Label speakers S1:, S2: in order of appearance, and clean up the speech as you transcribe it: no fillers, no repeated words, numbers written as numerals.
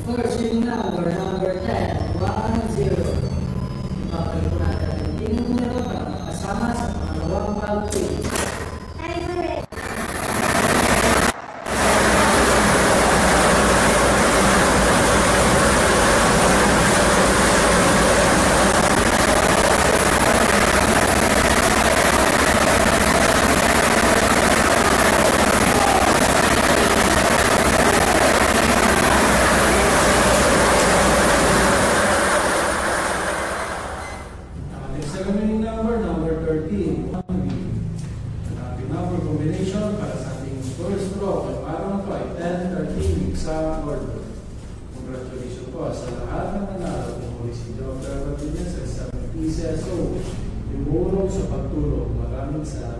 S1: First, yung number 10, 1-0. Ipapalik po natin ang tingin mo na ba kasama sa pangalawang pag-quiz.
S2: Number 13. Happy number combination para sa ating first draw. Ang araw na ito ay 10-13 sa order. Congratulations po sa lahat ng nanalo. Kung si Dr. Rodriguez ay sa PCSO, imulong sa pagtulong. Maraming salamat.